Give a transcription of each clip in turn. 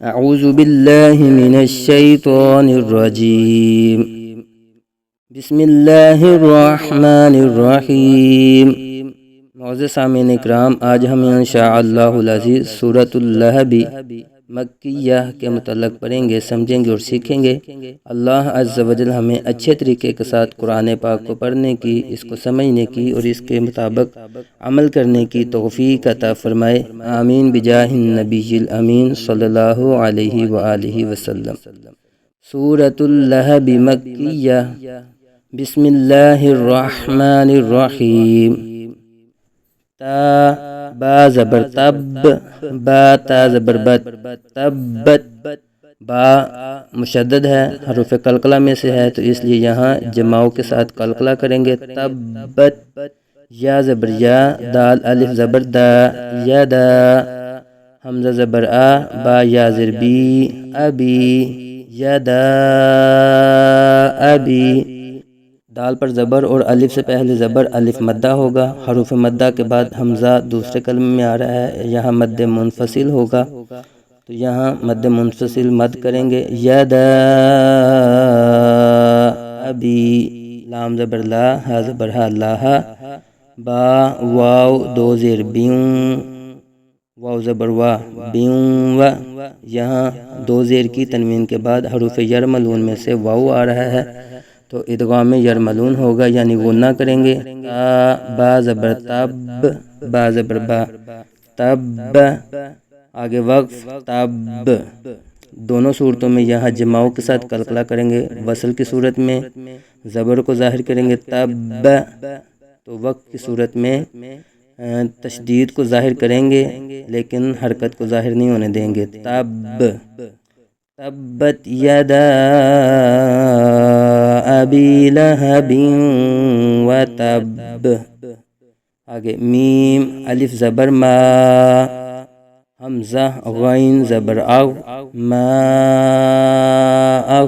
اعوذ باللہ من الشیطان الرجیم بسم اللہ الرحمن الرحیم۔ معزز سامعین اکرام، آج ہم انشاءاللہ العزیز سورۃ اللہب مکیہ کے متعلق پڑھیں گے، سمجھیں گے اور سیکھیں گے۔ اللہ عز و جل ہمیں اچھے طریقے کے ساتھ قرآن پاک کو پڑھنے کی، اس کو سمجھنے کی اور اس کے مطابق عمل کرنے کی توفیق عطا فرمائے، آمین بجاہ النبی الامین صلی اللہ علیہ وآلہ وسلم۔ سورۃ اللہب مکیہ، بسم اللہ الرحمن الرحیم۔ تا با زبر تب، با تا زبر بت، تبت۔ با مشدد ہے، حروف قلقلہ میں سے ہے، تو اس لیے یہاں جماؤں کے ساتھ قلقلہ کریں گے۔ تبت، یا زبر یا، دال الف زبر دا، یدا، حمزہ زبر آ، با یا زر بی، ابی، یدا ابی۔ دال پر زبر اور الف سے پہلے زبر الف مدہ ہوگا، حروف مدہ کے بعد حمزہ دوسرے کلمے میں آ رہا ہے، یہاں مد منفصل ہوگا، تو یہاں مد منفصل مد کریں گے۔ یدا ابی، لام زبر لا، ہا زبر ہا، لاہ، با واو دو زیر بیوں، واو زبر وا، بیوں و، یہاں دو زیر کی تنوین کے بعد حروف یرملون میں سے واو آ رہا ہے، تو ادغام یرملون ہوگا، یعنی غنہ کریں گے۔ تا با زبر تب، با زبر با، تب، آگے وقف، تب۔ دونوں صورتوں میں یہاں جماؤں کے ساتھ قلقلہ کریں گے۔ وصل کی صورت میں زبر کو ظاہر کریں گے، تب، تو وقف کی صورت میں تشدید کو ظاہر کریں گے لیکن حرکت کو ظاہر نہیں ہونے دیں گے۔ تب، تبت یدا ابی لہب وتب۔ آگے میم الف زبر ما، حمزہ غین زبر او، ما او،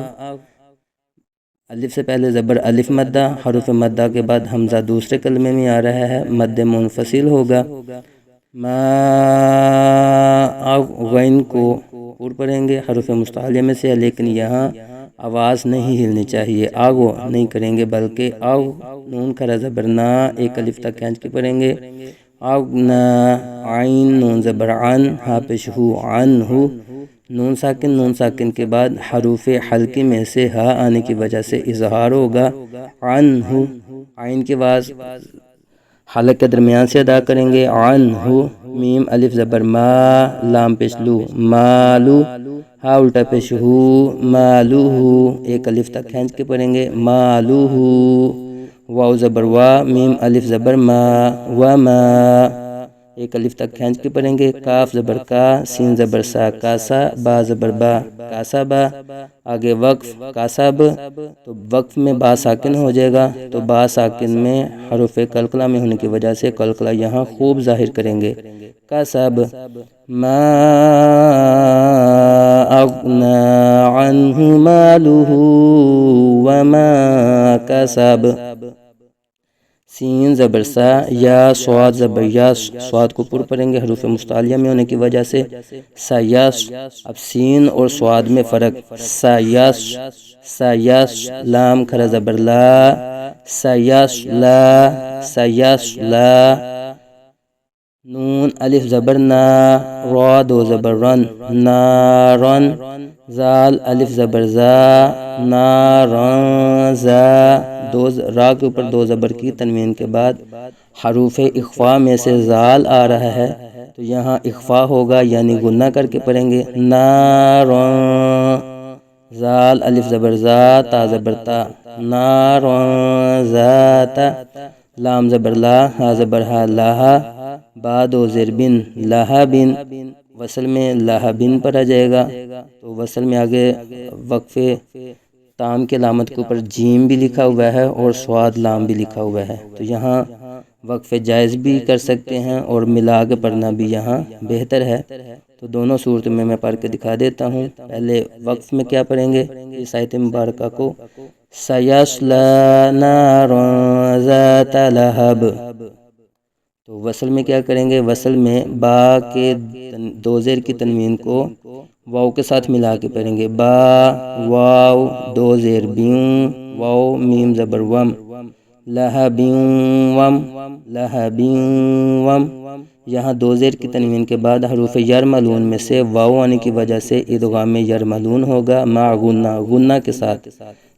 الف سے پہلے زبر الف مدہ، حروف مدہ کے بعد حمزہ دوسرے کلمے میں آ رہا ہے، مد منفصل ہوگا۔ ما او، غین کو پور پڑھیں گے، حروف مستعلیہ میں سے ہے، لیکن یہاں آواز نہیں ہلنی چاہیے، آگو نہیں کریں گے، بلکہ او، نون کھڑا زبر نا، ایک الف تک کھینچ کے پڑھیں گے۔ اغنا، عین نون زبر عن، ہا پیش ہو، عن ہو، نون ساکن کے بعد حروف حلقی میں سے ہا آنے کی وجہ سے اظہار ہوگا، عن ہو، عین کے بعد حلق کے درمیان سے ادا کریں گے، عن ہو۔ میم الف زبر ما، لام پیش لو، مالو، ہا الٹا پیش ہو، مالو ہو، ایک الف تک کھینچ کے پڑھیں گے، مالو ہو۔ واو زبر وا، میم الف زبر ما، وما، ایک الف تک کھینچ کے پڑھیں گے۔ کاف زبر کا، سین زبر سا، کاسا، با زبر با، کاسا با۔ آگے وقف، کاسب، تو وقف میں با ساکن ہو جائے گا، تو با ساکن میں حروف قلقلہ میں ہونے کی وجہ سے قلقلہ یہاں خوب ظاہر کریں گے۔ کاسب، ما اغنا عنہ مالہ وما کسب۔ سین زبر سا، یا صاد زبر یا، صاد کو پر پڑھیں گے، حروف مستعلیہ میں ہونے کی وجہ سے۔ سیس، اب سین اور صاد میں فرق، سیس، سیس، لام کھڑا زبر لا، سیس لا، سیس لا، نون الف زبر نا، را دو زبر رن، نارن، زال الف زبر زا، نارن زا، را کے اوپر دو زبر کی تنوین کے بعد حروف اخفا میں سے زال آ رہا ہے، تو یہاں اخفا ہوگا، یعنی غنہ کر کے پڑھیں گے، نارن، زال الف زبر زا، تا زبر تا، نارن ذات، لام زبر لا، ہا زبر ہا، لاہا، با دو زیر بن، لہبن، وصل میں لہبن پر آ جائے گا، تو وصل میں آگے وقف تام کے علامت کے اوپر جیم بھی لکھا ہوا ہے اور صاد لام بھی لکھا ہوا ہے، تو یہاں وقف جائز بھی کر سکتے ہیں اور ملا کے پڑھنا بھی یہاں بہتر ہے، تو دونوں صورتوں میں پڑھ کے دکھا دیتا ہوں۔ پہلے وقف میں کیا پڑھیں گے اس آیت مبارکہ کو، سیصلی نارا ذات لہب، تو وصل میں کیا کریں گے، وصل میں با کے دو زیر کی تنوین کو واو کے ساتھ ملا کے پڑھیں گے، با واو دو زیر بیوں، واو میم زبر وم، لہبیوں وم، لہبیوں وم۔ یہاں دو زیر کی تنوین کے بعد حروف یرملون میں سے واو آنے کی وجہ سے ادغام یرملون ہوگا مع غنہ، غنہ کے ساتھ،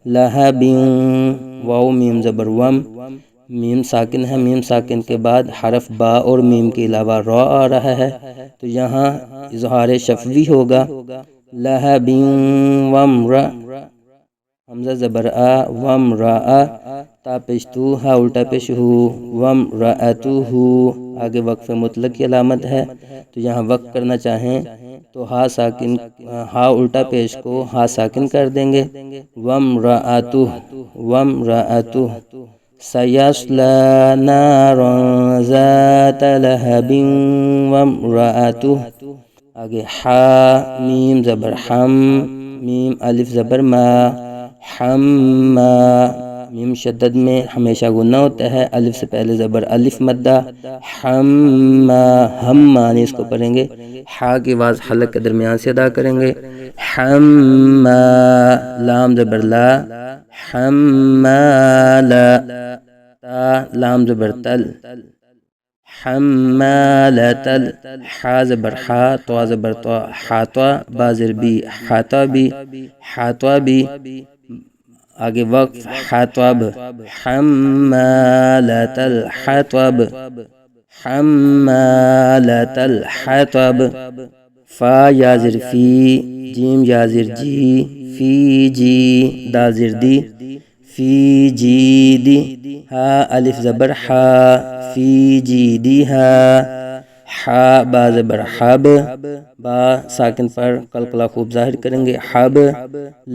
لہبیوں، واو میم زبر وم، میم ساکن ہے، میم ساکن کے بعد حرف با اور میم کے علاوہ را آ رہا ہے، تو یہاں اظہار شفوی ہوگا، لہبیوں ومرا، حمزہ زبر آ، ومرا، تا پیش تو، ہا الٹا پیش ہو، ومرأتہ، آگے وقف مطلق کی علامت ہے، تو یہاں وقف کرنا چاہیں تو ہا ساکن، ہا الٹا پیش کو ہا ساکن کر دیں گے، ومرأتہ، ومرأتہ، سیصلی نارا ذات لہب وامرأتہ۔ آگے حا میم زبر حم، میم الف زبر ما، حما، میم شدد میں ہمیشہ غنہ ہوتا ہے، الف سے پہلے زبر الف مدہ، حما، ہم معنی اس کو پڑھیں گے، حا کی آواز حلق کے درمیان سے ادا کریں گے، حما، لام زبر لا، حمالا، تا لام زبر تل، حمالتل، حا زبر حا، طا زبر طا، حاطا، با زیر بی، حاطبی، حاطبی، آگے وقف حاطب، حمالت الحطب، حمالت الحطب، فا یا زیر فی، جیم یا زیر جی، فی جی، دا زیر دی، فی جی دی، ہا الف زبر حا، فی جی دی ہا، حا با زبر حب، با ساکن پر قلقلہ خوب ظاہر کریں گے، حب،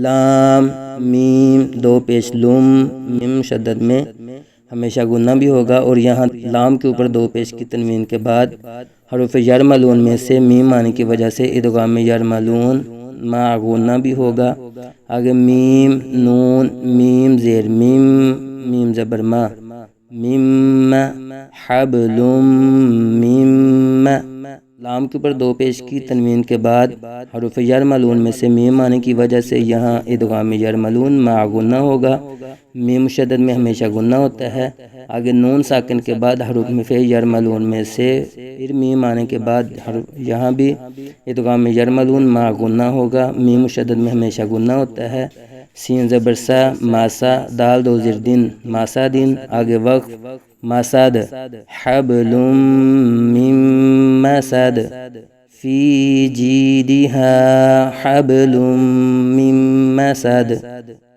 لام میم دو پیش لم، میم شدد میں ہمیشہ غنہ بھی ہوگا، اور یہاں لام کے اوپر دو پیش کی تنوین کے بعد حروف یرملون میں سے میم آنے کی وجہ سے ادغام یرملون مع غنہ بھی ہوگا۔ آگے میم نون میم زیر میم، میم زبر ما، میم، حبل میم، لام کے اوپر دو پیش کی تنوین کے بعد حروف یرملون میں سے میم آنے کی وجہ سے یہاں ادغام یرملون مع غنہ ہوگا، میم مشدد میں ہمیشہ غنہ ہوتا ہے۔ آگے نون ساکن کے بعد حروف میں یرملون میں سے پھر میم آنے کے بعد یہاں بھی ادغام یرملون مع غنہ ہوگا، میم مشدد میں ہمیشہ غنہ ہوتا ہے، سین زبر سا، ماسا، دال دو زیر دن، ماسا دن، آگے وقف مسد، حبل من مسد، فی جیدها حبل من مسد،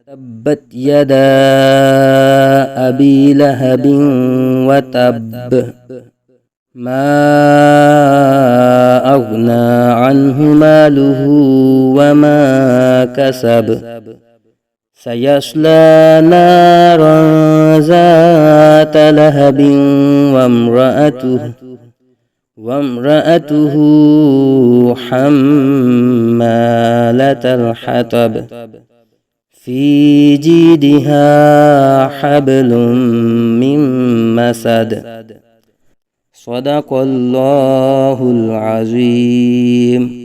تبت یدا ابی لہب وتب، ما اغنى عنه ماله وما كسب، سيصلى نارا ذات لهب وامرأته حمالة الحطب، في جيدها حبل من مسد۔ صدق الله العظيم۔